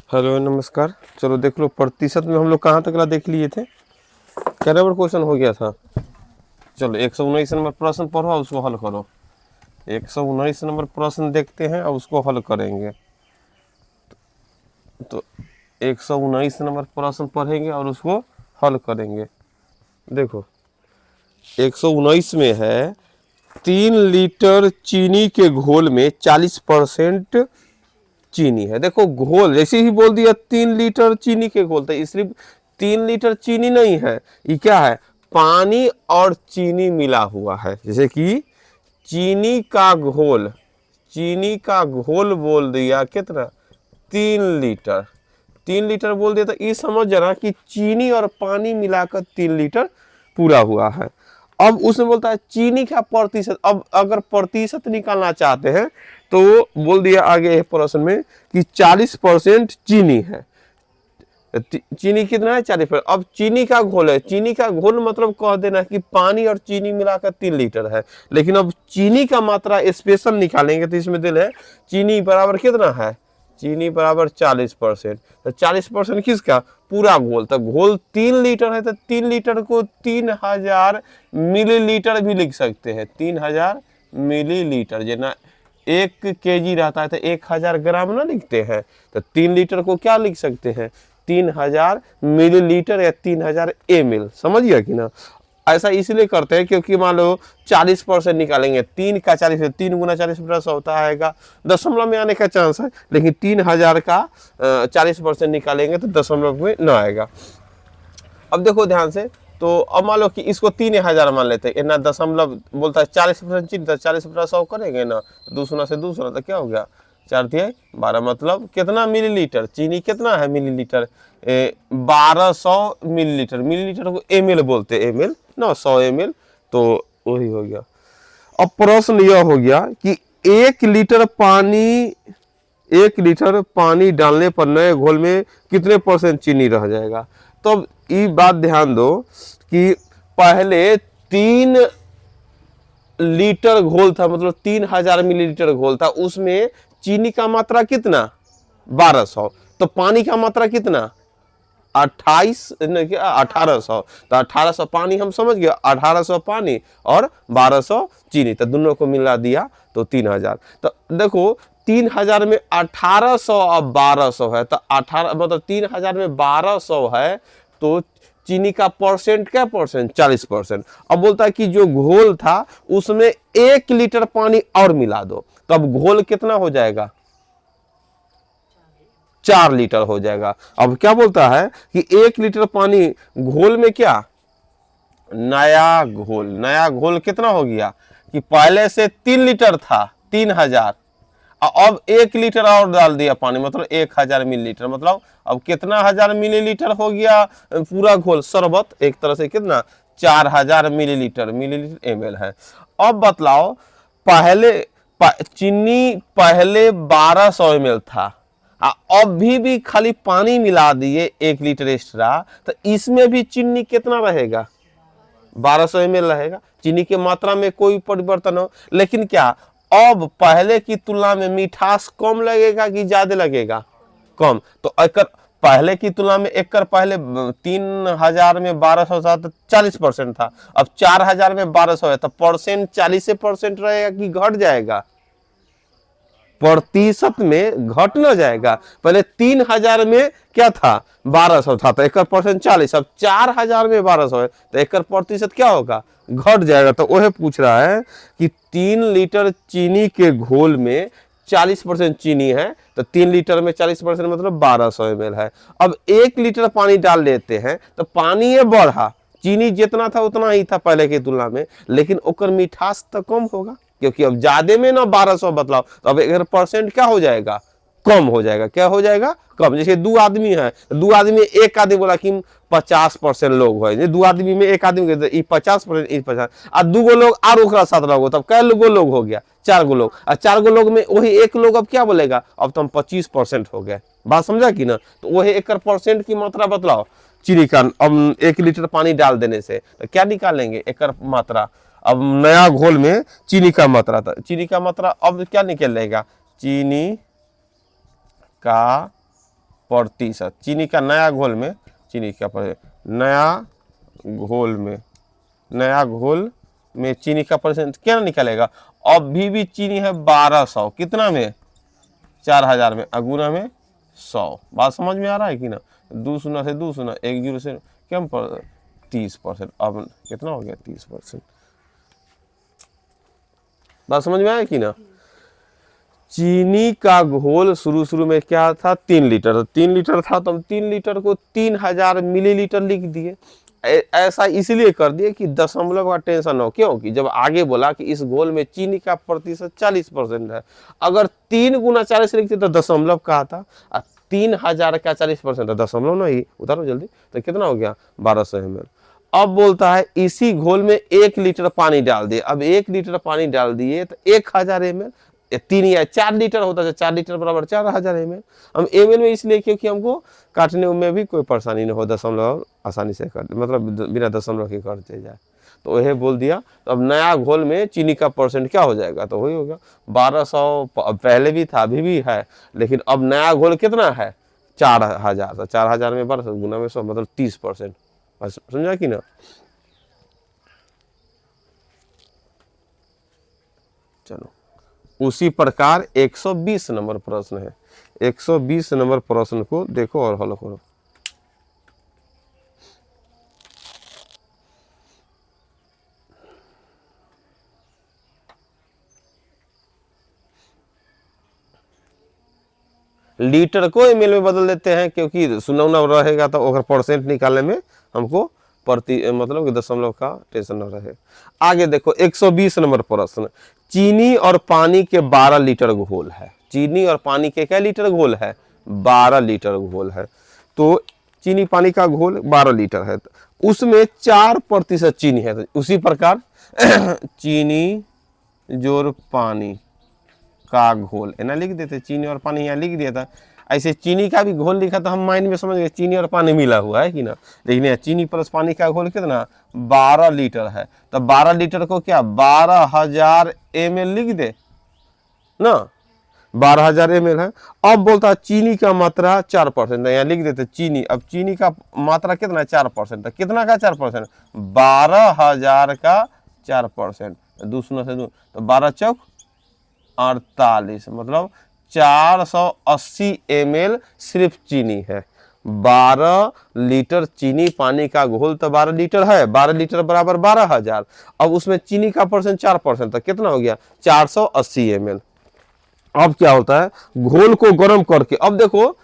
Hello नमस्कार। चलो देख लो, प्रतिशत में हम लोग कहाँ तक देख लिए थे, क्या नंबर क्वेश्चन हो गया था। चलो 119 नंबर प्रश्न पढ़ो और उसको हल करो। 119 नंबर प्रश्न देखते हैं और उसको हल करेंगे। तो 119 नंबर प्रश्न पढ़ेंगे और उसको हल करेंगे। देखो 119 में है 3 लीटर चीनी के घोल में 40% चीनी है। देखो घोल जैसे ही बोल दिया 3 लीटर चीनी के घोल, तो सिर्फ 3 लीटर चीनी नहीं है, ये क्या है, पानी और चीनी मिला हुआ है। जैसे कि चीनी का घोल, चीनी का घोल बोल दिया कितना, 3 लीटर। 3 लीटर बोल दिया, तो ये समझ जाना कि चीनी और पानी मिलाकर 3 लीटर पूरा हुआ है। अब उसमें बोलता है चीनी का प्रतिशत। अब अगर प्रतिशत निकालना चाहते हैं तो बोल दिया आगे प्रश्न में कि 40% चीनी है। चीनी कितना है, 40%। अब चीनी का घोल है, चीनी का घोल मतलब कह देना कि पानी और चीनी मिलाकर 3 लीटर है। लेकिन अब चीनी का मात्रा स्पेशल निकालेंगे तो इसमें दिल है चीनी बराबर कितना है, चीनी बराबर 40%। तो 40% किसका, पूरा घोल। तो घोल 3 लीटर है, तो 3 लीटर को 3000 मिलीलीटर भी लिख सकते हैं। 3000 मिलीलीटर, जना 1 kg रहता है तो 1000 ग्राम ना लिखते हैं, तो 3 लीटर को क्या लिख सकते हैं, 3000 मिलीलीटर या 3000 ml। समझ गया कि ना। ऐसा इसलिए करते हैं क्योंकि मान लो 40% निकालेंगे, 3 का 40, 3 गुना 40 होता है, दशमलव में आने का चांस है। लेकिन 3000 का 40% निकालेंगे तो दशमलव में ना आएगा। अब देखो ध्यान से, तो अब मान लो कि इसको 3000 मान लेते हैं ना, दशमलव बोलता है 40% चीनी, तो 40% 100 करेंगे ना, दूसरा से दूसरा तो क्या हो गया, 4 दिए 12, मतलब कितना मिलीलीटर, चीनी कितना है मिलीलीटर, 1200 मिलीलीटर। मिलीलीटर को ml बोलते हैं, ml ना, 100 ml, तो वही हो गया। अब प्रश्न यह हो गया कि 1 लीटर पानी डालने पर नए घोल में कितने % चीनी रह जाएगा। तो अब ये बात ध्यान दो कि पहले 3 लीटर घोल था, मतलब 3000 मिलीलीटर घोल था, उसमें चीनी का मात्रा कितना, 1200। तो पानी का मात्रा कितना, 1800। तो 1800 पानी हम समझ गए, 1800 पानी और 1200 चीनी, तो दोनों को मिला दिया तो 3000। तो देखो 3000 में 1800 और 1200 है, तो 18 मतलब 3000 में 1200 है, तो चीनी का परसेंट क्या परसेंट, 40%। अब बोलता है कि जो घोल था उसमें 1 लीटर पानी और मिला दो, तो अब घोल कितना हो जाएगा, 4 लीटर हो जाएगा। अब क्या बोलता है कि 1 लीटर पानी घोल में क्या, नया घोल, नया घोल कितना हो गया कि पहले से 3 लीटर था 3000, अब 1 लीटर और डाल दिया पानी, मतलब 1000 मिलीलीटर, मतलब अब कितना 1000 मिलीलीटर हो गया पूरा घोल, शरबत एक तरह से कितना, 4000 मिलीलीटर, मिलीलीटर ml है। अब बतलाओ, पहले चीनी पहले 1200 ml था, अभी भी खाली पानी मिला दिए 1 लीटर एक्स्ट्रा, तो इसमें भी चीनी कितना रहेगा, 1200 ml रहेगा। चीनी की मात्रा में कोई परिवर्तन हो, लेकिन क्या अब पहले की तुलना में मिठास कम लगेगा कि ज्यादा लगेगा, कम। तो एकर पहले की तुलना में एकर पहले 3000 में 1200 था तो 40% था, अब 4000 में 1200 है, तो परसेंट 40% रहेगा कि घट जाएगा, प्रतिशत में घट न जाएगा। पहले 3000 में क्या था, 1200 था, तो एक परसेंट 40, अब 4000 में 1200 है, तो एक प्रतिशत क्या होगा, घट जाएगा। तो वह पूछ रहा है कि 3 लीटर चीनी के घोल में 40% चीनी है, तो 3 लीटर में 40% मतलब 1200 ml है। अब 1 लीटर पानी डाल लेते हैं, तो पानी ये बढ़ा, चीनी जितना था उतना ही था पहले की तुलना में, लेकिन ओकर मिठास तो कम होगा, क्योंकि अब ज्यादा में ना 1200 बतलाओ, तो अब 1% क्या हो जाएगा, कम हो जाएगा। क्या हो जाएगा, कम। जैसे 2 आदमी है, 2 आदमी, एक आदमी बोला कि 50% लोग है, 2 आदमी में एक आदमी 50%, 50, और 2 लोग और ओकरा साथ रहो, तब कै लोग हो गया, 4 लोग, और 4 लोग में वही एक लोग अब क्या बोलेगा, अब तो हम 25% हो गए। बात समझा कि ना। तो वही 1% की मात्रा बतलाओ चीनी का, अब 1 लीटर पानी डाल देने से तो क्या निकालेंगे, एक मात्रा। अब नया घोल में चीनी का मात्रा था, चीनी का मात्रा अब क्या निकलेगा, चीनी का प्रतिशत, चीनी का नया घोल में, चीनी का प्रतिशत नया घोल में चीनी का प्रतिशत क्या निकलेगा। अभी भी चीनी है 1200, कितना में 4000 में, अगुना में 100। बात समझ में आ रहा है कि ना। 2 शून्य से 2 शून्य, 1 जीरो से कम पर 30%। अब कितना हो गया 30%। बात समझ में आया कि ना। चीनी का घोल शुरू में क्या था 3 लीटर, 3 लीटर था तो हम 3 लीटर को 3000 मिलीलीटर लिख दिए। ऐसा इसलिए कर दिए कि दशमलव का टेंशन हो, क्योंकि जब आगे बोला कि इस घोल में चीनी का प्रतिशत 40% है, अगर 3 गुना 40 लिखते तो दशमलव का आता, 3000 का 40% है, दशमलव नहीं, उतारो जल्दी, तो कितना हो गया 1200 ml। अब बोलता है इसी घोल में 1 लीटर पानी डाल दिए। अब 1 लीटर पानी डाल दिए तो 1000 ml, 3 या 4 लीटर होता है, 4 लीटर बराबर 4000 ml। हम ml में इसलिए क्योंकि हमको काटने में भी कोई परेशानी नहीं हो, दशमलव आसानी से कर, मतलब बिना दशमलव के करते जाए, तो यह बोल दिया। तो अब नया घोल में चीनी का परसेंट क्या हो जाएगा, तो वही होगा 1200। पहले भी था, अभी भी है, लेकिन अब नया घोल कितना है 4000, तो 4000 में 1200 गुना में 100 मतलब 30%। समझा कि ना। चलो उसी प्रकार 120 नंबर प्रश्न है। 120 नंबर प्रश्न को देखो और हल करो। लीटर को एमएल में बदल देते हैं, क्योंकि सुनौना रहेगा तो ओकर परसेंट निकालने में हमको प्रति मतलब दशमलव का टेंशन न रहे। आगे देखो 120 नंबर प्रश्न, चीनी और पानी के 12 लीटर घोल है। चीनी और पानी के क्या लीटर घोल है, 12 लीटर घोल है। तो चीनी पानी का घोल 12 लीटर है, तो उसमें 4% चीनी है। तो उसी प्रकार चीनी जोड़ पानी का घोल है ना, लिख देते, चीनी और पानी यहाँ लिख दिया था। ऐसे चीनी का भी घोल लिखा तो हम माइंड में समझ गए चीनी और पानी मिला हुआ है कि ना, लेकिन यहाँ चीनी प्लस पानी का घोल कितना 12 लीटर है। तो 12 लीटर को क्या 12000 ml लिख दे ना, 12000 ml है। अब बोलता है चीनी का मात्रा 4% है, यहाँ लिख देते चीनी। अब चीनी का मात्रा कितना है 4% है, कितना का 4%, 12000 का 4%, 2 शून्य से 2, तो 12 चौक 48, मतलब 480 ml सिर्फ चीनी है। 12 लीटर चीनी पानी का घोल तो 12 लीटर है, 12 लीटर बराबर 12000। अब उसमें चीनी का परसेंट 4%, तो कितना हो गया 480 ml। अब क्या होता है घोल को गर्म करके, अब देखो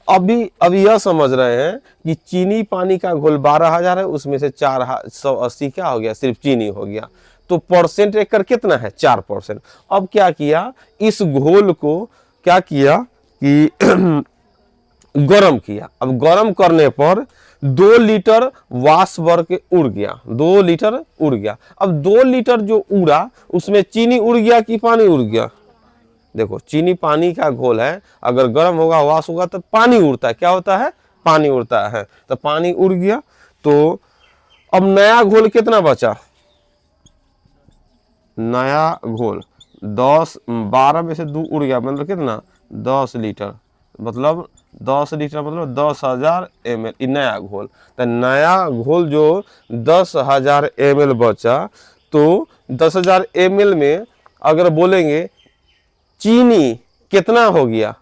अभी यह समझ रहे हैं कि चीनी पानी का घोल 12000 है, उसमें से 480 क्या हो गया सिर्फ चीनी हो गया, तो परसेंट एक कर कितना है 4%। अब क्या किया इस घोल को क्या किया कि गरम किया। अब गरम करने पर 2 लीटर वाष्प भर के उड़ गया, 2 लीटर उड़ गया। अब 2 लीटर जो उड़ा उसमें चीनी उड़ गया कि पानी उड़ गया, देखो चीनी पानी का घोल है, अगर गर्म होगा वाष्प होगा तो पानी उड़ता है, क्या होता है पानी उड़ता है, तो पानी उड़ गया। तो अब नया घोल कितना बचा, नया घोल 12 में से 2 उड़ गया, मतलब कितना 10 लीटर, मतलब 10 लीटर मतलब 10,000 ml नया घोल। तो नया घोल जो 10,000 ml बचा, तो 10,000 ml में अगर बोलेंगे चीनी कितना हो गया,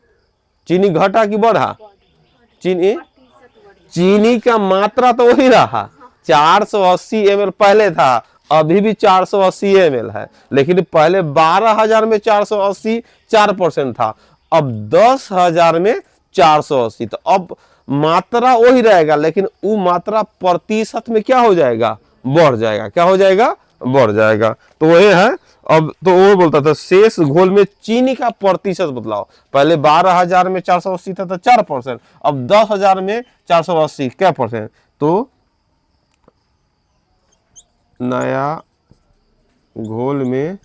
चीनी घटा कि बढ़ा, चीनी का मात्रा तो वही रहा 480 ml पहले था, अभी भी 480 ml है, लेकिन पहले 12,000 में 480 4% था, अब 10,000 में 480, तो अब मात्रा वही रहेगा, लेकिन वो मात्रा प्रतिशत में क्या हो जाएगा बढ़ जाएगा, क्या हो जाएगा बढ़ जाएगा। तो वही है। अब तो वो बोलता था शेष घोल में चीनी का प्रतिशत बदलाव, पहले 12,000 में 480 था तो 4%, अब 10,000 में 480 क्या परसेंट, तो नया घोल में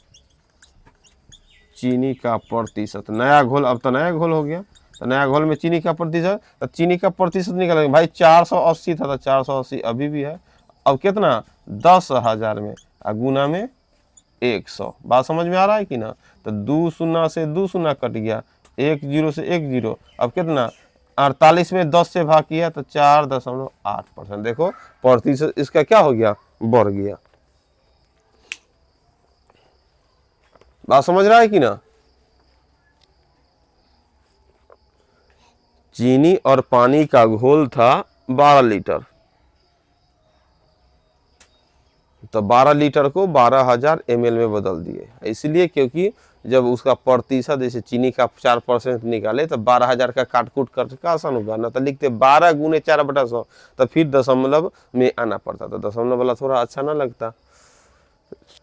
चीनी का प्रतिशत, नया घोल अब तो नया घोल हो गया, तो नया घोल में चीनी का प्रतिशत, तो चीनी का प्रतिशत निकलेगा भाई 480 था तो 480 अभी भी है, अब कितना 10,000 में गुना में 100। बात समझ में आ रहा है कि ना। तो 2 शून्य से 2 शून्य कट गया, 1 0 से 1 0। अब कितना 48 में 10 से भाग किया तो 4.8%। देखो प्रतिशत इसका क्या हो गया, बढ़ गया। बात समझ रहा है कि ना। चीनी और पानी का घोल था 12 लीटर, तो 12 लीटर को 12,000 ml में बदल दिए, इसलिए क्योंकि जब उसका प्रतिशत जैसे चीनी का 4% निकाले तो 12,000 का काटकूट करके आसान होगा ना, तो लिखते 12 गुने 4/100, तो फिर दशमलव में आना पड़ता, तो दशमलव वाला थोड़ा अच्छा ना लगता,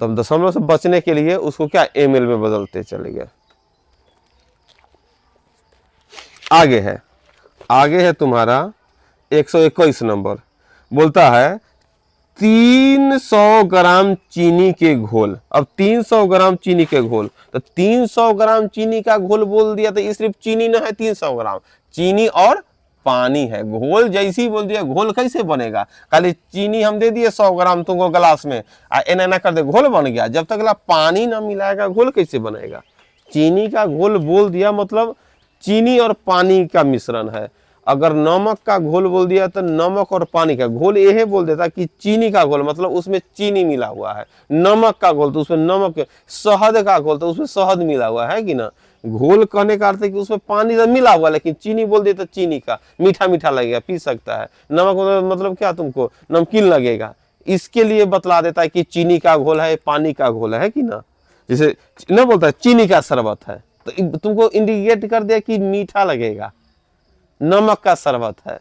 तब दशमलव से बचने के लिए उसको क्या ml में बदलते चले गए। आगे है तुम्हारा 121 नंबर, बोलता है 300 ग्राम चीनी के घोल। अब 300 ग्राम चीनी के घोल, तो 300 ग्राम चीनी का घोल बोल दिया, तो ये सिर्फ चीनी ना है, 300 ग्राम चीनी और पानी है। घोल जैसे ही बोल दिया, घोल कैसे बनेगा, खाली चीनी हम दे दिए 100 ग्राम तुमको गिलास में, एना कर दे घोल बन गया। जब तक पानी ना मिलाएगा घोल कैसे बनेगा। चीनी का घोल बोल दिया मतलब चीनी और पानी का मिश्रण है। अगर नमक का घोल बोल दिया तो नमक और पानी का घोल, यह बोल देता कि चीनी का घोल मतलब उसमें चीनी मिला हुआ है, नमक का घोल तो उसमें नमक, शहद का घोल तो उसमें शहद मिला हुआ है कि ना। घोल कहने का अर्थ है कि उसमें पानी तो मिला हुआ, लेकिन चीनी बोल दिया तो चीनी का मीठा मीठा लगेगा, पी सकता है। नमक मतलब क्या, तुमको नमकीन लगेगा, इसके लिए बतला देता है कि चीनी का घोल है, पानी का घोल है कि ना। जैसे न बोलता है चीनी का शरबत है, तो तुमको इंडिकेट कर दिया कि मीठा लगेगा। नमक का शरबत है,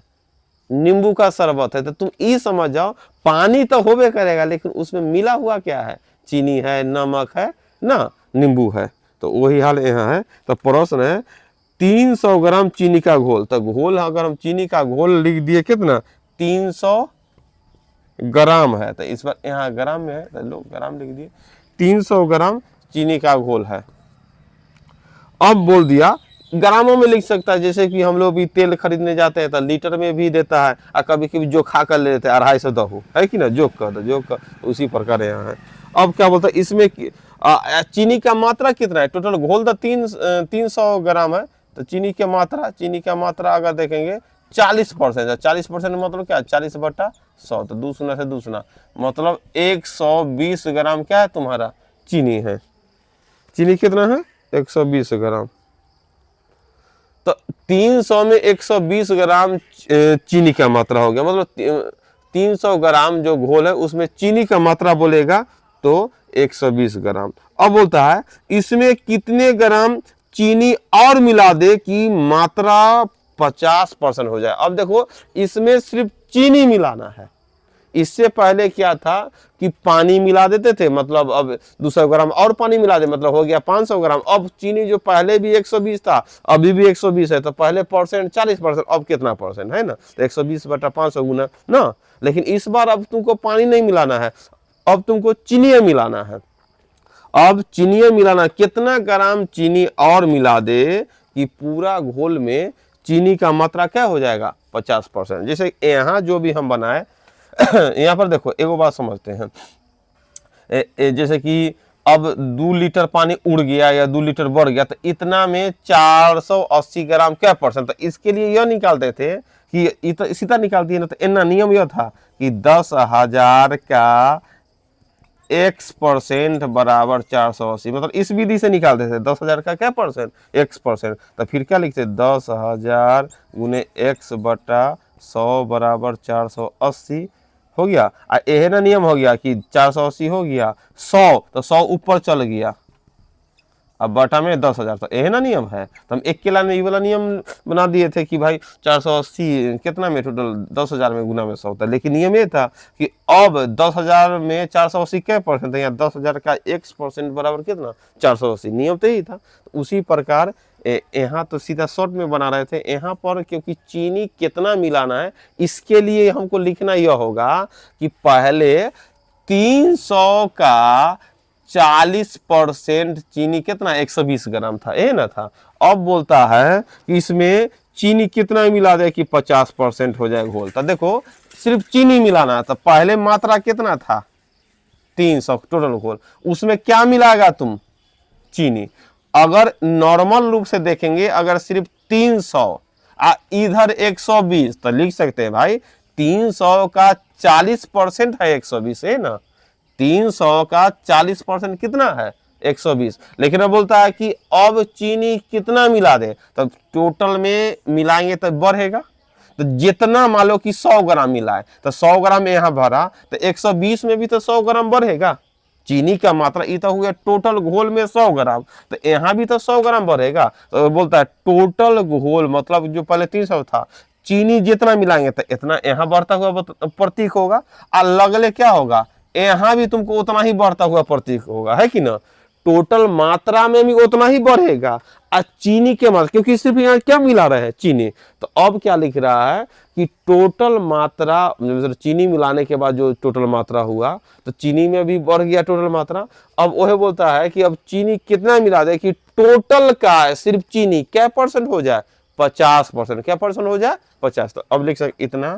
नींबू का शरबत है, तो तुम ये समझ जाओ पानी तो होबे करेगा, लेकिन उसमें मिला हुआ क्या है, चीनी है, नमक है ना, नींबू है। तो वही हाल यहाँ है। तो प्रश्न है 300 ग्राम चीनी का घोल, तो घोल अगर हम चीनी का घोल लिख दिए कितना 300 ग्राम है, तो इस बार यहाँ ग्राम में है तो लोग ग्राम लिख दिए, 300 ग्राम चीनी का घोल है। अब बोल दिया ग्रामों में लिख सकता है, जैसे कि हम लोग भी तेल खरीदने जाते हैं तो लीटर में भी देता है, और कभी कभी जो खा कर ले लेते हैं 250 दहू, है कि ना, जोक कर उसी प्रकार यहाँ है। अब क्या बोलता है इसमें चीनी का मात्रा कितना है, टोटल घोल तो 300 ग्राम है, तो चीनी का मात्रा अगर देखेंगे 40%, 40% मतलब क्या 40/100, तो 2 शून्य से 2 शून्य मतलब 120 ग्राम क्या है तुम्हारा चीनी है। चीनी कितना है 120 ग्राम, तो 300 में 120 ग्राम चीनी का मात्रा हो गया, मतलब 300 ग्राम जो घोल है उसमें चीनी का मात्रा बोलेगा तो 120 ग्राम। अब बोलता है इसमें कितने ग्राम चीनी और मिला दे कि मात्रा 50% हो जाए। अब देखो इसमें सिर्फ चीनी मिलाना है, इससे पहले क्या था कि पानी मिला देते थे, मतलब अब 200 ग्राम और पानी मिला दे मतलब हो गया 500 ग्राम। अब चीनी जो पहले भी 120 था अभी भी 120 है, तो पहले परसेंट 40%, अब कितना परसेंट है ना, तो 120/500 गुना ना। लेकिन इस बार अब तुमको पानी नहीं मिलाना है, अब तुमको चीनी मिलाना है। अब चीनी मिलाना, कितना ग्राम चीनी और मिला दे कि पूरा घोल में चीनी का मात्रा क्या हो जाएगा 50%। जैसे यहाँ जो भी हम बनाए यहाँ पर देखो एगो बात समझते हैं, जैसे कि अब 2 लीटर पानी उड़ गया या 2 लीटर बढ़ गया, तो इतना में 480 ग्राम क्या परसेंट, तो इसके लिए यह निकालते थे कि सीधा निकाल दिए ना, तो इतना नियम यह था कि 10,000 का x% बराबर 480, मतलब इस विधि से निकालते थे 10,000 का क्या परसेंट x%, तो फिर क्या लिखते 10,000 गुने x/100 बराबर 480 हो गया। यह ना नियम हो गया कि 480 हो गया 100, तो 100 ऊपर चल गया, अब बटा में 10,000, तो यह ना नियम है। तो हम एक के लाइन में ये वाला नियम बना दिए थे कि भाई 480 कितना में टोटल 10,000 में गुना में 100 होता है, लेकिन नियम ये था कि अब 10,000 में 480 क्या परसेंट है, यहाँ 10,000 का x% बराबर कितना 480, नियम तो यही था। उसी प्रकार यहाँ तो सीधा शॉर्ट में बना रहे थे, यहाँ पर क्योंकि चीनी कितना मिलाना है इसके लिए हमको लिखना यह होगा कि पहले 300 का 40% चीनी कितना 120 ग्राम था, ये ना था। अब बोलता है कि इसमें चीनी कितना मिला दे कि 50% हो जाए घोल, तो देखो सिर्फ चीनी मिलाना है, तो पहले मात्रा कितना था 300 टोटल घोल, उसमें क्या मिलाएगा तुम? चीनी। अगर नॉर्मल रूप से देखेंगे, अगर सिर्फ 300 इधर 120, तो लिख सकते हैं भाई 300 का 40% है 120, है ना। 300 का 40% कितना है? 120। लेकिन अब बोलता है कि अब चीनी कितना मिला दे, तो टोटल में मिलाएंगे तो बढ़ेगा। तो जितना मान लो कि 100 ग्राम मिला है, तो 100 ग्राम यहाँ भरा, तो 120 में भी तो 100 ग्राम बढ़ेगा चीनी का मात्रा। ये तो हुआ टोटल घोल में 100 ग्राम, तो यहाँ भी तो 100 ग्राम बढ़ेगा। तो बोलता है टोटल घोल मतलब जो पहले 300 था, चीनी जितना मिलाएंगे तो इतना यहाँ बढ़ता हुआ प्रतीक होगा, और लगले क्या होगा, यहाँ भी तुमको उतना ही बढ़ता हुआ प्रतीक होगा, है कि ना। टोटल मात्रा में भी उतना ही बढ़ेगा, और चीनी के मात्रा, क्योंकि सिर्फ यहाँ क्या मिला रहे हैं? चीनी। तो अब क्या लिख रहा है कि टोटल मात्रा, चीनी मिलाने के बाद जो टोटल मात्रा हुआ, तो चीनी में भी बढ़ गया टोटल मात्रा। अब वह बोलता है कि अब चीनी कितना मिला दे कि टोटल का सिर्फ चीनी क्या परसेंट हो जाए? 50%। क्या परसेंट हो जाए? 50। तो अब लिख सकते इतना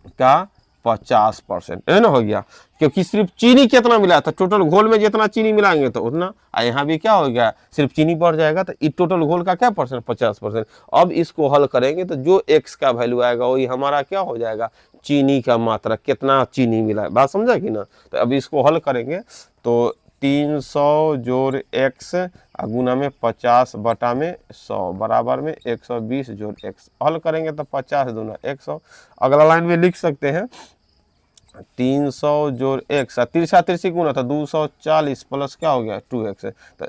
का 50%, है ना, हो गया। क्योंकि सिर्फ चीनी कितना मिला था, टोटल घोल में जितना चीनी मिलाएंगे तो उतना, यहाँ भी क्या हो गया, सिर्फ चीनी बढ़ जाएगा, तो टोटल घोल का क्या परसेंट? 50%। अब इसको हल करेंगे तो जो x का वैल्यू आएगा वही हमारा क्या हो जाएगा? चीनी का मात्रा, कितना चीनी मिला है। बात समझा कि ना। तो अब इसको हल करेंगे तो 300 जोड़ x गुना में 50 बटा में 100 बराबर में 120 जोड़ x। हल करेंगे तो 50 दूना 100। अगला लाइन में लिख सकते हैं 300 जोड़ x, तिरछा तिरछी गुना था 240 प्लस क्या हो गया 2x। तो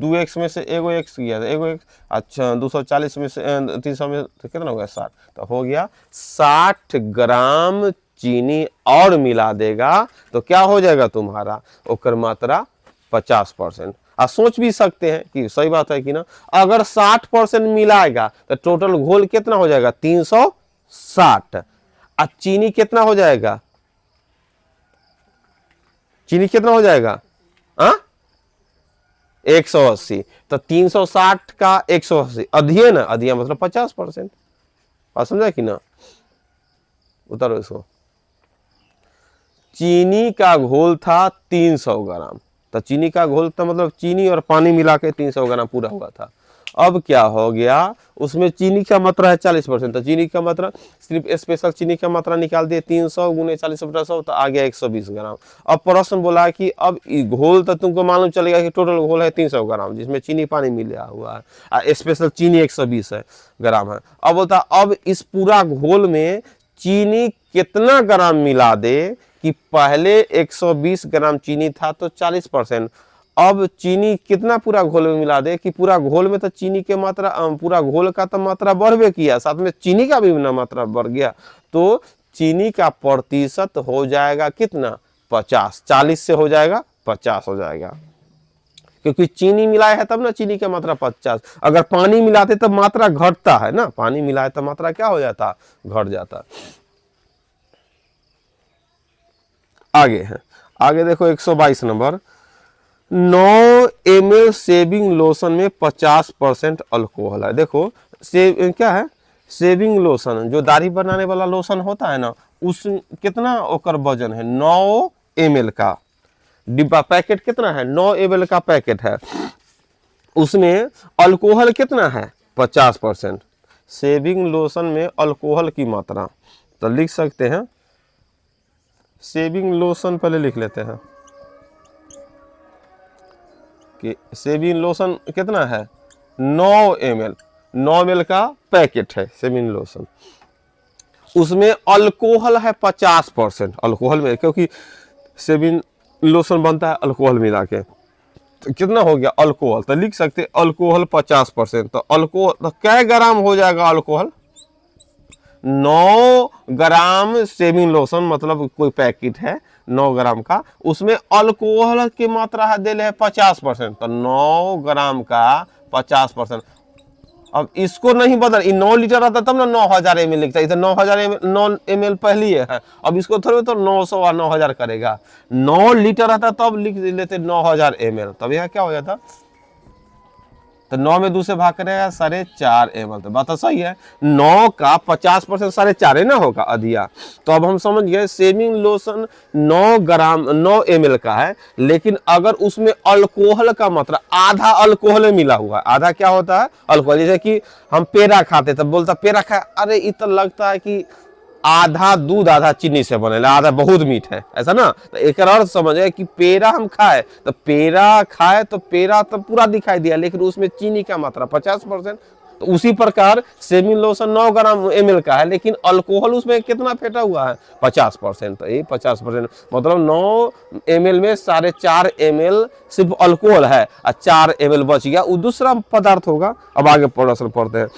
2x में से एगो x गया था, एगो x। अच्छा 240 में से 300 में तो कितना हो गया 60। तो हो गया 60 ग्राम चीनी और मिला देगा तो क्या हो जाएगा तुम्हारा? ओकर मात्रा 50%। सोच भी सकते हैं कि सही बात है कि ना, अगर 60% मिलाएगा तो टोटल घोल कितना हो जाएगा? 360। और चीनी कितना हो जाएगा? चीनी कितना हो जाएगा? 180। तो 360 का 180 अधिया ना, अधिया मतलब 50%। बात समझा कि ना। उतारो इसको। चीनी का घोल था 300 ग्राम, तो चीनी का घोल तो मतलब चीनी और पानी मिला के 300 ग्राम पूरा हुआ था। अब क्या हो गया, उसमें चीनी का मात्रा है 40%, तो चीनी का मात्रा सिर्फ स्पेशल चीनी का मात्रा निकाल दिए 300 गुने 40 बटा 100, तो आ गया 120 ग्राम। अब प्रश्न बोला कि अब घोल तो तुमको मालूम चलेगा कि टोटल घोल है 300 ग्राम, जिसमें चीनी पानी मिला हुआ है, और स्पेशल चीनी 120 ग्राम है। अब बोलता अब इस पूरा घोल में चीनी कितना ग्राम मिला दे कि पहले 120 ग्राम चीनी था तो 40%, अब चीनी कितना पूरा घोल में मिला दे कि पूरा घोल में तो चीनी के मात्रा, पूरा घोल का तो मात्रा बढ़ किया, साथ में चीनी का भी ना मात्रा बढ़ गया। तो चीनी का प्रतिशत हो जाएगा कितना? 50। 40 से हो जाएगा 50 हो जाएगा, क्योंकि चीनी मिलाया है तब ना चीनी का मात्रा 50। अगर पानी मिलाते तब मात्रा घटता है ना, पानी मिलाए तो मात्रा क्या हो जाता? घट जाता। आगे है, आगे देखो 122 नंबर। 9 ml शेविंग लोशन में 50% अल्कोहल है। देखो क्या है, शेविंग लोशन जो दाढ़ी बनाने वाला लोशन होता है ना, उस कितना ओकर वजन है? 9 ml का डिब्बा, पैकेट कितना है? 9 ml का पैकेट है, उसमें अल्कोहल कितना है? 50%। शेविंग लोशन में अल्कोहल की मात्रा तो लिख सकते हैं, शेविंग लोशन पहले लिख लेते हैं कि शेविंग लोशन कितना है? 9 ml, 9 ml का पैकेट है शेविंग लोशन, उसमें अल्कोहल है 50%। अल्कोहल में, क्योंकि शेविंग लोशन बनता है अल्कोहल मिला के, तो कितना हो गया अल्कोहल? तो लिख सकते अल्कोहल 50%। तो अल्कोहल तो क्या ग्राम हो जाएगा अल्कोहल? 9 ग्राम शेविंग लोशन मतलब कोई पैकेट है 9 ग्राम का, उसमें अल्कोहल की मात्रा है दे ले 50%, तो 9 ग्राम का 50%। अब इसको नहीं बदल, 9 लीटर रहता तब ना 9000 ml लिखता है, इधर 9 ml पहले है। अब इसको थोड़े तो 900 और 9000 करेगा, 9 लीटर रहता तब लिख लेते 9000 ml, तब यह क्या हो जाता? तो 9 में 2 से भाग करेगा 4.5 ml। तो बात तो सही है, 9 का 50% 4.5 ना होगा अधिया। तो अब हम समझ गए शेविंग लोशन 9 ml का है, लेकिन अगर उसमें अल्कोहल का मात्रा आधा अल्कोहल मिला हुआ है। आधा क्या होता है? अल्कोहल। जैसे कि हम पेड़ा खाते तब बोलता पेड़ा खा, अरे इतना लगता है कि आधा दूध आधा चीनी से बनेला, आधा बहुत मीठ है, ऐसा ना। तो एक अर्थ समझे कि पेड़ा हम खाए तो पेड़ा खाए तो पेड़ा तो पूरा दिखाई दिया, लेकिन उसमें चीनी का मात्रा 50%। तो उसी प्रकार शेविंग लोशन 9 ml का है, लेकिन अल्कोहल उसमें कितना फेंटा हुआ है? 50%। तो ये 50% मतलब 9 ml में 4.5 ml सिर्फ अल्कोहल है और 4 ml बच गया, वो दूसरा पदार्थ होगा। अब आगे प्रश्न पढ़ते हैं,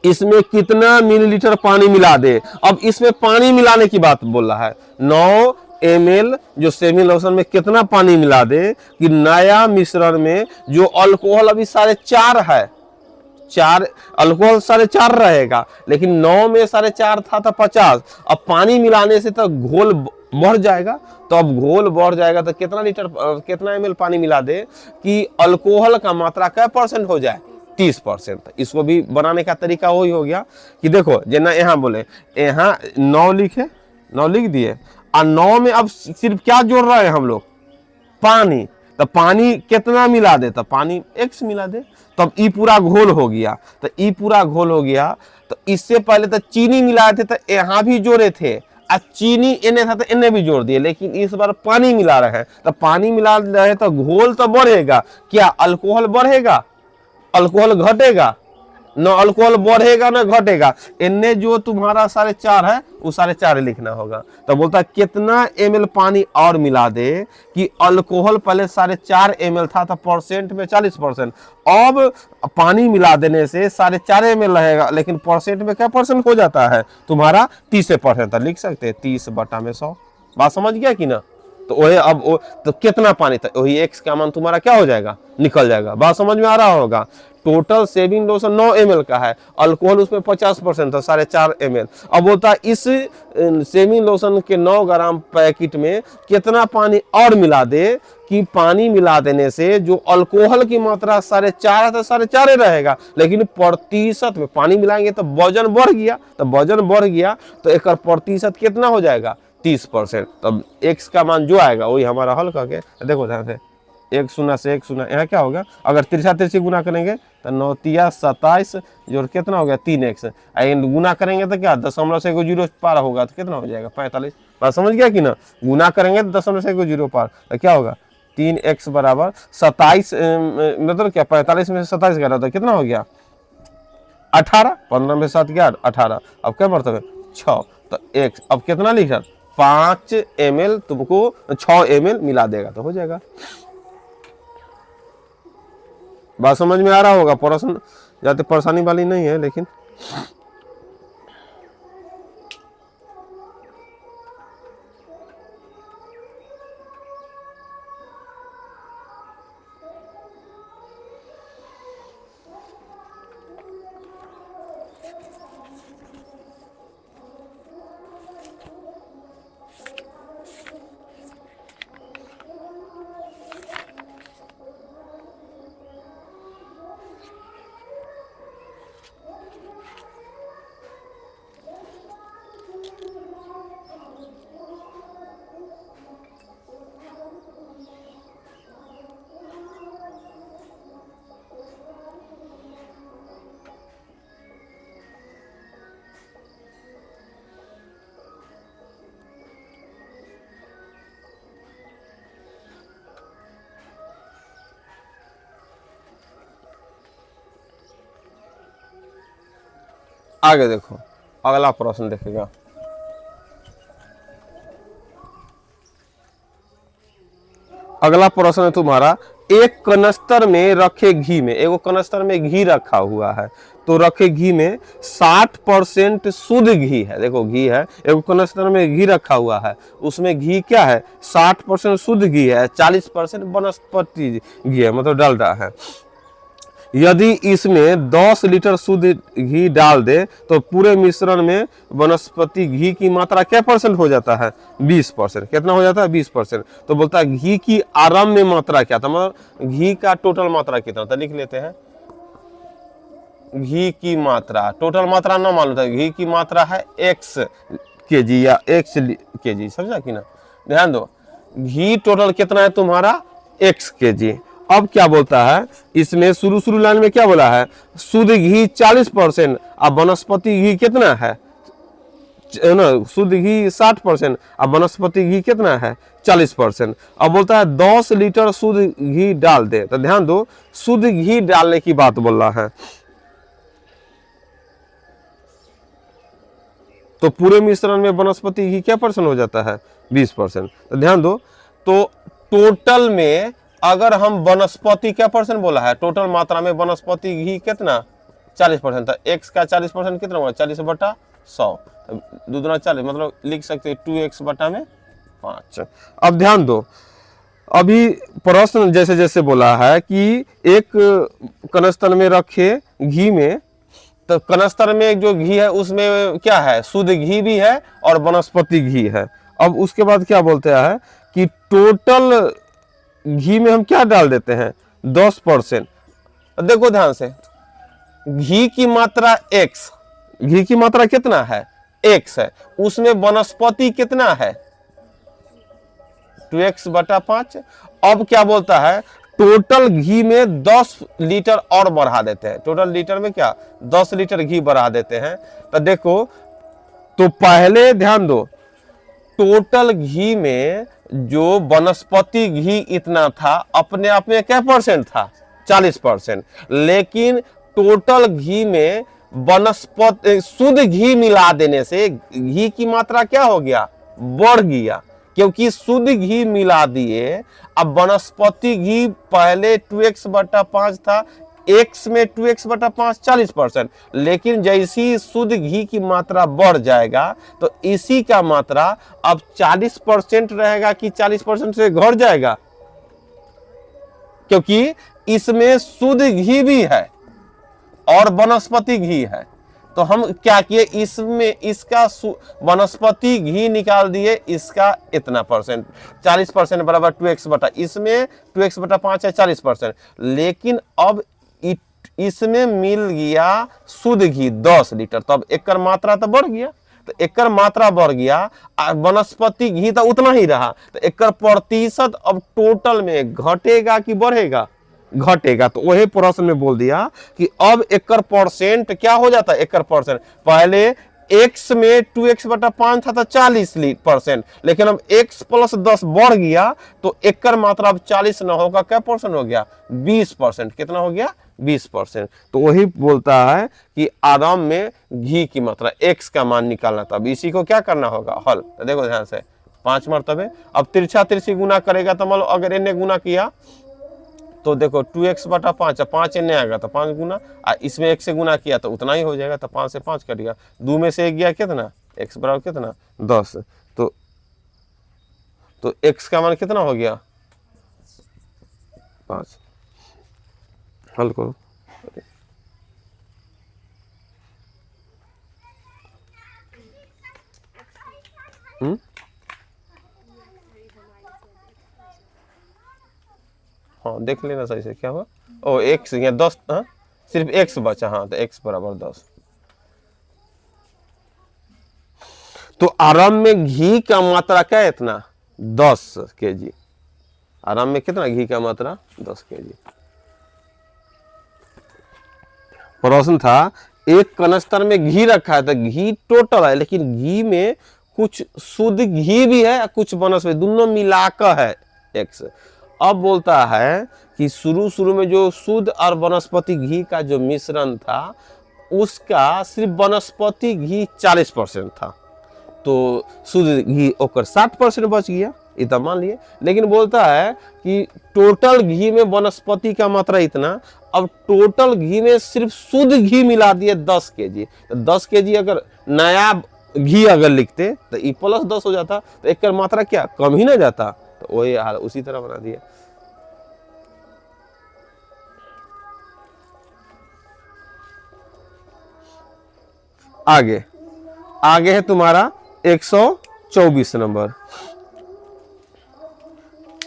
इसमें कितना मिलीलीटर पानी मिला दे। अब इसमें पानी मिलाने की बात बोल रहा है। 9 ml जो शेविंग लोशन में कितना पानी मिला दे कि नया मिश्रण में जो अल्कोहल अभी 4.5 है, 4 अल्कोहल 4.5 रहेगा, लेकिन 9 में 4.5 था तो 50। अब पानी मिलाने से तो घोल बढ़ जाएगा। तो अब घोल बढ़ जाएगा तो कितना ml पानी मिला दे कि अल्कोहल का मात्रा क्या % हो जाए? 30%। इसको भी बनाने का तरीका वही हो गया कि देखो जना यहाँ बोले, यहाँ 9 लिखे, 9 लिख दिए, और 9 में अब सिर्फ क्या जोड़ रहे हैं हम लोग? पानी। तो पानी कितना मिला दे? तो पानी x मिला दे, तब ई पूरा घोल हो गया। तो ई पूरा घोल हो गया। तो इससे पहले तो चीनी मिलाए थे, तो यहाँ भी जोड़े थे, और चीनी इन्हें था तो इन्हें भी जोड़ दिए, लेकिन इस बार पानी मिला रहे हैं। तो पानी मिला रहे तो घोल तो बढ़ेगा, क्या अल्कोहल बढ़ेगा? अल्कोहल घटेगा? न अल्कोहल बढ़ेगा न घटेगा। इनने जो तुम्हारा 4.5 है वो 4.5 लिखना होगा। तो बोलता है कितना ml पानी और मिला दे कि अल्कोहल पहले 4.5 ml था तो % में 40%, अब पानी मिला देने से 4.5 ml रहेगा, लेकिन % में क्या % हो जाता है तुम्हारा? 30%। लिख सकते हैं 30/100। बात समझ गया कि ना? तो वही अब तो कितना पानी था, वही x का मान तुम्हारा क्या हो जाएगा? निकल जाएगा। बात समझ में आ रहा होगा। टोटल शेविंग लोशन 9 ml का है, अल्कोहल उसमें 50% था, 4.5 ml। अब होता है इस शेविंग लोशन के 9 ग्राम पैकेट में कितना पानी और मिला दे कि पानी मिला देने से जो अल्कोहल की मात्रा 4.5 है तो 4.5 रहेगा, लेकिन प्रतिशत में पानी मिलाएंगे तो वजन बढ़ गया। तो वजन बढ़ गया तो एक प्रतिशत कितना हो जाएगा? 30%। तब x का मान जो आएगा वही हमारा हल करके देखो ध्यान से, 1 शून्य से 1 शून्य, यहाँ क्या होगा? अगर तिरछा तिरछी गुना करेंगे तो 9 तिया 27 जो कितना हो गया? 3x। गुना करेंगे तो क्या 0.10 पार होगा तो कितना हो जाएगा? 45। बात समझ गया कि ना? गुना करेंगे तो 0.10 पार तो क्या होगा? 3x बराबर 27, मतलब क्या 45 में से 27 गया तो कितना हो गया? 18। 15 में 7 गया 18। अब क्या मतलब है? 6। तो x अब कितना लिखा? 5 ml तुमको 6 ml मिला देगा तो हो जाएगा। बात समझ में आ रहा होगा। प्रश्न ज्यादा परेशानी वाली नहीं है, लेकिन आगे देखो अगला प्रश्न देखेगा। अगला प्रश्न है तुम्हारा, एक कनस्तर में रखे घी में, एगो कनस्तर में घी रखा हुआ है, तो रखे घी में 60% शुद्ध घी है। देखो घी है, एगो कनस्तर में घी रखा हुआ है, उसमें घी क्या है? 60% शुद्ध घी है, 40% वनस्पति घी है, मतलब डालडा है। यदि इसमें 10 लीटर शुद्ध घी डाल दे तो पूरे मिश्रण में वनस्पति घी की मात्रा क्या % हो जाता है? 20%। कितना हो जाता है? 20%। तो बोलता है घी की आरंभ में मात्रा क्या था, मतलब घी का टोटल मात्रा कितना था? लिख लेते हैं घी की मात्रा, टोटल मात्रा ना मालूम था, घी की मात्रा है x kg या x kg, समझा कि ना। ध्यान दो, घी टोटल कितना है तुम्हारा x kg। अब क्या बोलता है इसमें, शुरू लाइन में क्या बोला है, शुद्ध घी 40% और वनस्पति घी कितना है ना, शुद्ध घी 60% और वनस्पति घी कितना है 40%। अब बोलता है 10 लीटर शुद्ध घी डाल दे। तो ध्यान दो, शुद्ध घी डालने की बात बोल रहा है। तो पूरे मिश्रण में वनस्पति घी क्या परसेंट हो जाता है 20%। तो ध्यान दो, तो टोटल में अगर हम वनस्पति क्या परसेंट बोला है, टोटल मात्रा में वनस्पति घी कितना 40%। तो x का 40% कितना हुआ 40/100, दूसरा 40, मतलब लिख सकते हैं 2x बटा में 5। अब ध्यान दो, अभी प्रश्न जैसे जैसे बोला है कि एक कनस्तर में रखे घी में, तो कनस्तर में जो घी है उसमें क्या है, शुद्ध घी भी है और वनस्पति घी है। अब उसके बाद क्या बोलते हैं कि टोटल घी में हम क्या डाल देते हैं 10%। देखो ध्यान से, घी की मात्रा x, घी की मात्रा कितना है x है, उसमें वनस्पति कितना है 2x/5। अब क्या बोलता है, टोटल घी में 10 लीटर और बढ़ा देते हैं, टोटल लीटर में क्या 10 लीटर घी बढ़ा देते हैं। तो देखो, तो पहले ध्यान दो, टोटल घी में जो वनस्पति घी इतना था अपने आप में क्या परसेंट था 40%, लेकिन टोटल घी में वनस्पति शुद्ध घी मिला देने से घी की मात्रा क्या हो गया बढ़ गया, क्योंकि शुद्ध घी मिला दिए। अब वनस्पति घी पहले 2x/5 था, x में 2x/5 40%, लेकिन जैसी शुद्ध घी की मात्रा बढ़ जाएगा तो इसी का मात्रा अब 40% रहेगा कि 40% से घट जाएगा, क्योंकि इसमें शुद्ध घी भी है और वनस्पति घी है। तो हम क्या किए, इसमें इसका वनस्पति घी निकाल दिए, इसका इतना परसेंट 40% बराबर 2x/, इसमें 2x/5 है 40%, लेकिन अब इसमें मिल गया शुद्ध घी 10 लीटर, तब एकर मात्रा तो बढ़ गया। तो एकर मात्रा बढ़ गया, वनस्पति घी तो उतना ही रहा, तो एकर प्रतिशत अब टोटल में घटेगा कि बढ़ेगा, घटेगा। तो वही प्रश्न में बोल दिया कि अब एकर परसेंट क्या हो जाता है, एकर परसेंट पहले x में 2x/5 था तो 40%, लेकिन अब x + 10 बढ़ गया तो एकर मात्रा अब 40 न होगा, क्या परसेंट हो गया 20%। कितना हो गया 20%। तो वही बोलता है कि आरंभ में घी की मात्रा x का मान निकालना था। अब इसी को क्या करना होगा हल। तो देखो ध्यान से 5 मरतबे, अब तिरछा तिरछी गुना करेगा तो मान लो अगर इन्हें गुना किया तो देखो 2x/5, 5 इन्हें आएगा तो 5 गुना, इसमें 1 से गुना किया तो उतना ही हो जाएगा, तो 5 से 5 कट गया, 2 में से 1 गया कितना x बराबर कितना 10। तो x का मान कितना हो गया 5। हल करो। हाँ देख लेना सही से क्या हुआ, ओ x या 10, हाँ सिर्फ x बचा, हाँ तो x बराबर 10। तो आरंभ में घी का मात्रा क्या है इतना 10 kg, आरंभ में कितना घी का मात्रा 10 kg। प्रश्न था एक कनस्तर में घी रखा है, तो घी टोटल है, लेकिन घी में कुछ शुद्ध घी भी है कुछ वनस्पति, दोनों मिलाकर है x। अब बोलता है कि शुरू में जो शुद्ध और वनस्पति घी का जो मिश्रण था उसका सिर्फ वनस्पति घी 40% था, तो शुद्ध घी होकर 60% बच गया, इतना मान लिए। लेकिन बोलता है कि टोटल घी में वनस्पति का मात्रा इतना, अब टोटल घी में सिर्फ शुद्ध घी मिला दिए 10 kg। तो 10 kg अगर नया घी अगर लिखते तो ई + 10 हो जाता, तो एक मात्रा क्या कम ही ना जाता। तो वही हाल उसी तरह बना दिया। आगे है तुम्हारा 124 नंबर।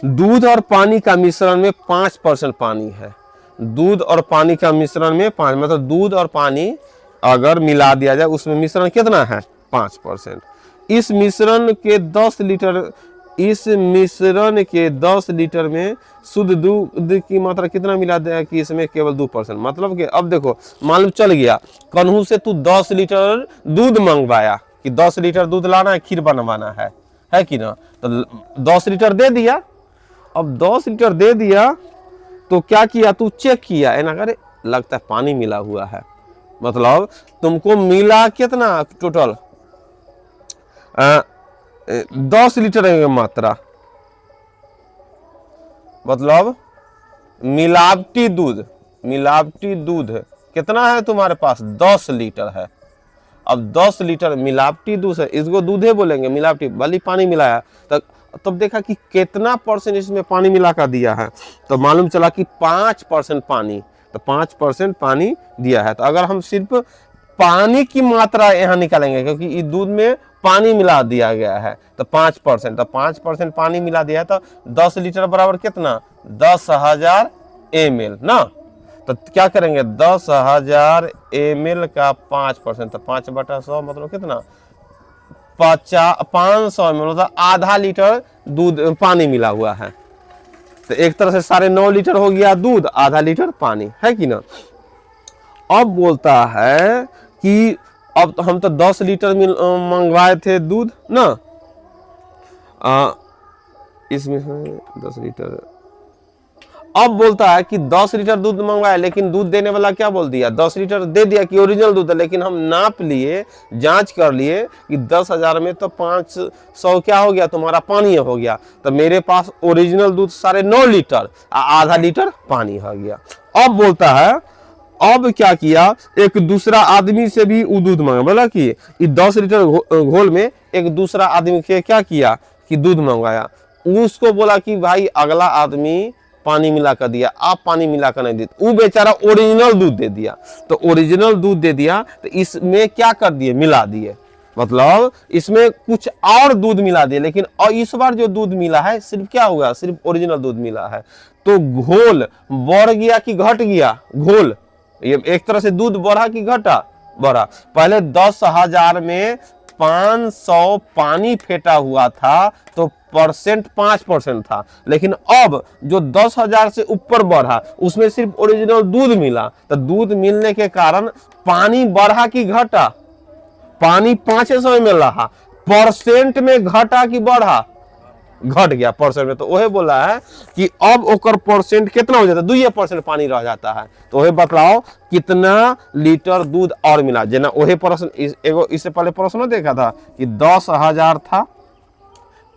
दूध और पानी का मिश्रण में 5% पानी है, दूध और पानी का मिश्रण में 5, मतलब दूध और पानी अगर मिला दिया जाए उसमें मिश्रण कितना है 5%। इस मिश्रण के 10 लीटर, इस मिश्रण के 10 लीटर में शुद्ध दूध की मात्रा कितना मिला दिया कि इसमें केवल 2%। मतलब कि अब देखो मालूम चल गया, कन्हू से तू 10 लीटर दूध मंगवाया कि 10 लीटर दूध लाना है, खीर बनवाना है कि ना, तो 10 लीटर दे दिया। अब 10 लीटर दे दिया तो क्या किया, तू चेक किया है ना, अरे लगता है पानी मिला हुआ है, मतलब तुमको मिला कितना टोटल 10 लीटर की मात्रा, मतलब मिलावटी दूध, मिलावटी दूध कितना है तुम्हारे पास 10 लीटर है। अब 10 लीटर मिलावटी दूध है, इसको दूधे बोलेंगे, मिलावटी भली पानी मिलाया, तब देखा कि कितना परसेंट इसमें पानी मिला कर दिया है, तो मालूम चला कि 5% पानी, तो 5% पानी दिया है। तो अगर हम सिर्फ पानी की मात्रा यहाँ निकालेंगे, क्योंकि इस दूध में पानी मिला दिया गया है, तो 5%, तो 5% पानी मिला दिया है, तो 10 लीटर बराबर कितना 10,000 ml ना। तो क्या करेंगे 10,000 ml का 5%, तो 5/100 मतलब कितना 500 ml, मतलब आधा लीटर दूध पानी मिला हुआ है। तो एक तरह से 9.5 लीटर हो गया दूध, आधा लीटर पानी, है कि ना। अब बोलता है कि अब हम तो 10 लीटर मंगवाए थे दूध ना, इसमें 10 लीटर। अब बोलता है कि 10 लीटर दूध मंगवाया, लेकिन दूध देने वाला क्या बोल दिया, 10 लीटर दे दिया कि ओरिजिनल दूध है, लेकिन हम नाप लिए, जांच कर लिए कि 10,000 में तो 500 क्या हो गया तुम्हारा पानी हो गया, तो मेरे पास ओरिजिनल दूध 9.5 लीटर, आधा लीटर पानी हो गया। अब बोलता है, अब क्या किया, एक दूसरा आदमी से भी वो दूध मांगा, बोला कि 10 लीटर घोल में एक दूसरा आदमी के क्या किया कि दूध मंगवाया। उसको बोला कि भाई अगला आदमी पानी मिला कर दिया, आप पानी मिला कर नहीं देते, वो बेचारा ओरिजिनल दूध दे दिया। तो ओरिजिनल दूध दे दिया तो इसमें क्या कर दिए, मिला दिए, मतलब इसमें कुछ और दूध मिला दिए, लेकिन और इस बार जो दूध मिला है सिर्फ क्या हुआ, सिर्फ ओरिजिनल दूध मिला है। तो घोल बढ़ गया कि घट गया, घोल ये एक तरह से दूध बढ़ा कि घटा, बढ़ा। पहले 10,000 में 500 पानी फेंटा हुआ था तो परसेंट 5% था, लेकिन अब जो 10,000 से ऊपर बढ़ा उसमें सिर्फ ओरिजिनल दूध मिला, तो दूध मिलने के कारण पानी बढ़ा कि घटा, पानी 500 में मिल रहा, परसेंट में घटा कि बढ़ा, घट गया परसेंट में। तो वही बोला है कि अब ओकर परसेंट कितना हो जाता है, 2% पानी रह जाता है। तो वही बताओ कितना लीटर दूध और मिला, जना वही प्रश्न एगो इससे पहले प्रश्न देखा था कि 10,000 था,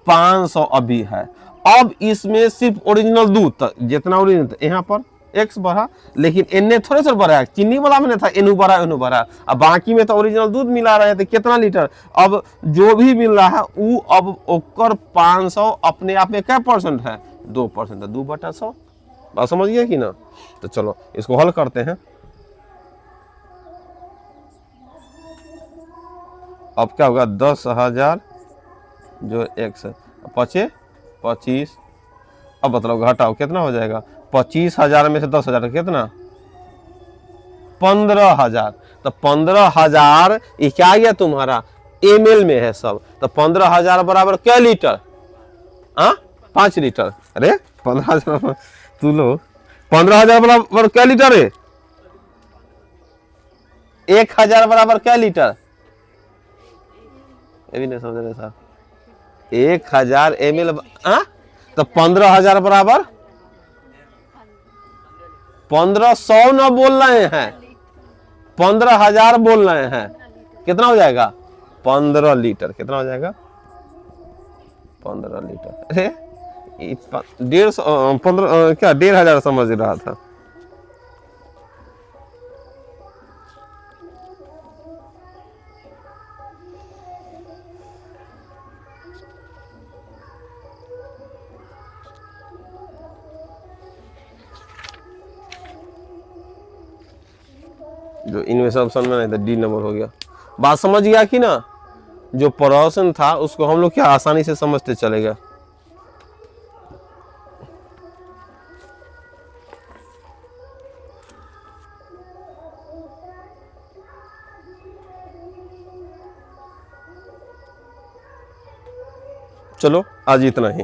500 अभी है। अब इसमें सिर्फ ओरिजिनल दूध जितना ओरिजिनल था, यहाँ पर एक्स बढ़ा, लेकिन एने थोड़े से बढ़ा, चीनी वाला में था एनु बढ़ा, अब बाकी में तो ओरिजिनल दूध मिला रहे थे कितना लीटर। अब जो भी मिल रहा है वो अब ओकर 500 अपने आप में क्या परसेंट है, 2%, 2/100। बात समझ गया कि ना। तो चलो इसको हल करते हैं। अब क्या होगा 10,000 जो x 25, अब मतलब घटाओ कितना हो जाएगा, 25,000 में से 10,000 कितना 15,000, तो 15,000 ये क्या गया तुम्हारा ml में है सब, तो 15,000 बराबर क्या लीटर, 5 लीटर। अरे 15,000 तू लो 15,000 बराबर क्या लीटर है, 1,000 बराबर क्या लीटर, ये भी नहीं समझ रहे साहब, 1,000 ml, तो 15,000 बराबर 1,500 न बोल रहे हैं, 15,000 बोल रहे हैं, कितना हो जाएगा 15 लीटर, कितना हो जाएगा 15 लीटर। अरे 1,500 15 क्या 1,500 समझ रहा था। जो इनमें से ऑप्शन में नहीं था, डी नंबर हो गया। बात समझ गया कि ना, जो प्रश्न था उसको हम लोग क्या आसानी से समझते चलेगा। चलो आज इतना ही।